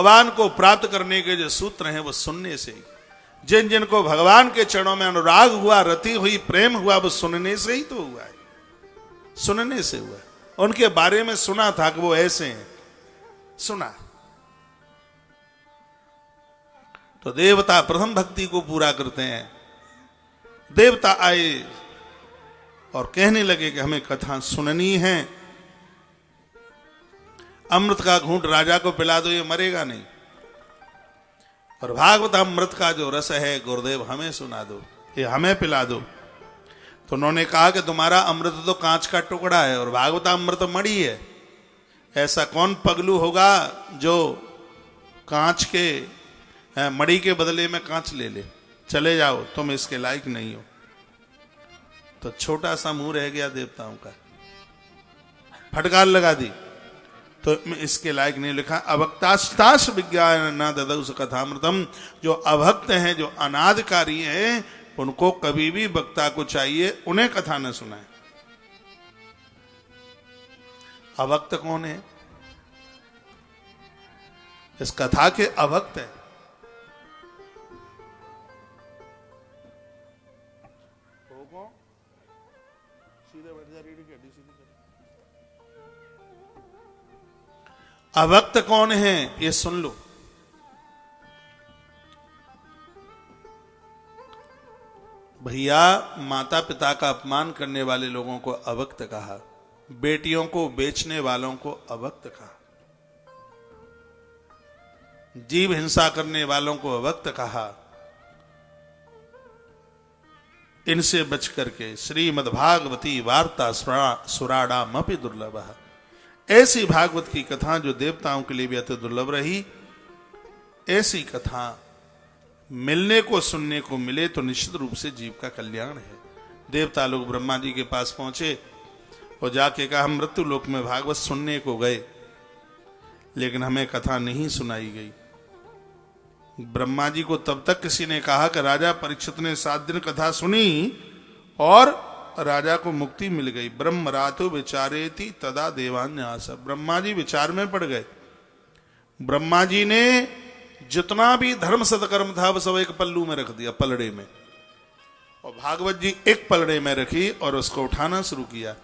भगवान को प्राप्त करने के जो सूत्र हैं वो सुनने से ही, जिन जिनको भगवान के चरणों में अनुराग हुआ, रति हुई, प्रेम हुआ, वो सुनने से ही तो हुआ है, सुनने से हुआ है। उनके बारे में सुना था कि वो ऐसे हैं, सुना। तो देवता प्रथम भक्ति को पूरा करते हैं। देवता आए और कहने लगे कि हमें कथा सुननी है, अमृत का घूंट राजा को पिला दो, ये मरेगा नहीं, और भागवत अमृत का जो रस है गुरुदेव हमें सुना दो, ये हमें पिला दो। तो उन्होंने कहा कि तुम्हारा अमृत तो कांच का टुकड़ा है और भागवत अमृत मणि है, ऐसा कौन पगलू होगा जो कांच के मणि के बदले में कांच ले ले, चले जाओ, तुम इसके लायक नहीं हो। तो छोटा सा मुंह रह गया देवताओं का, फटकार लगा दी, तो इसके लायक नहीं। लिखा अभक्तास्ताश विज्ञान न ददौस कथामृतम, जो अभक्त हैं, जो अनादकारी हैं, उनको कभी भी वक्ता को चाहिए उन्हें कथा न सुनाए। अभक्त कौन है? इस कथा के अभक्त है। अभक्त कौन है ये सुन लो। भैया, माता पिता का अपमान करने वाले लोगों को अभक्त कहा, बेटियों को बेचने वालों को अभक्त कहा, जीव हिंसा करने वालों को अभक्त कहा। इनसे बच करके श्रीमद्भागवती वार्ता सुराणामपि दुर्लभ, ऐसी भागवत की कथा जो देवताओं के लिए भी अति दुर्लभ रही, ऐसी कथा मिलने को, सुनने को मिले तो निश्चित रूप से जीव का कल्याण है। देवता लोग ब्रह्मा जी के पास पहुंचे और जाके कहा हम मृत्यु लोक में भागवत सुनने को गए, लेकिन हमें कथा नहीं सुनाई गई। ब्रह्मा जी को तब तक किसी ने कहा कि राजा परीक्षित ने 7 दिन कथा सुनी और राजा को मुक्ति मिल गई। ब्रह्म रातो विचारेति तदा देवान्यास, ब्रह्मा जी विचार में पड़ गए। ब्रह्मा जी ने जितना भी धर्म सत्कर्म था वो सब एक पल्लू में रख दिया, पलड़े में, और भागवत जी एक पलड़े में रखी और उसको उठाना शुरू किया।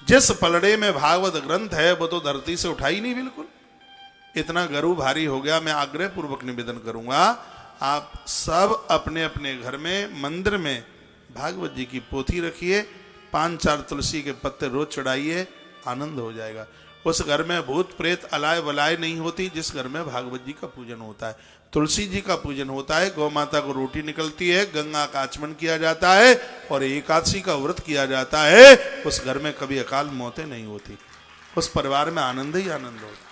जिस पलड़े में भागवत ग्रंथ है वो तो धरती से उठाई नहीं बिल्कुल, इतना गरु भारी हो गया। मैं आग्रह पूर्वक निवेदन करूंगा, आप सब अपने अपने घर में, मंदिर में भागवत जी की पोथी रखिए, 5-4 तुलसी के पत्ते रोज चढ़ाइए, आनंद हो जाएगा। उस घर में भूत प्रेत अलाय वलाय नहीं होती जिस घर में भागवत जी का पूजन होता है, तुलसी जी का पूजन होता है, गौ माता को रोटी निकलती है, गंगा का आचमन किया जाता है और एकादशी का व्रत किया जाता है। उस घर में कभी अकाल मौतें नहीं होती, उस परिवार में आनंद ही आनंद होता।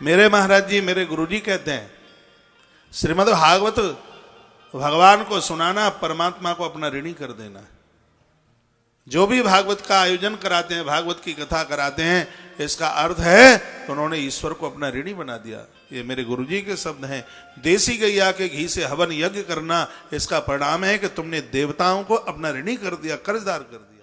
मेरे महाराज जी, मेरे गुरु जी कहते हैं, श्रीमद् भागवत भगवान को सुनाना, परमात्मा को अपना ऋणी कर देना। जो भी भागवत का आयोजन कराते हैं, भागवत की कथा कराते हैं, इसका अर्थ है उन्होंने ईश्वर को अपना ऋणी बना दिया। ये मेरे गुरुजी के शब्द हैं। देसी गैया के घी से हवन यज्ञ करना, इसका परिणाम है कि तुमने देवताओं को अपना ऋणी कर दिया, कर्जदार कर दिया।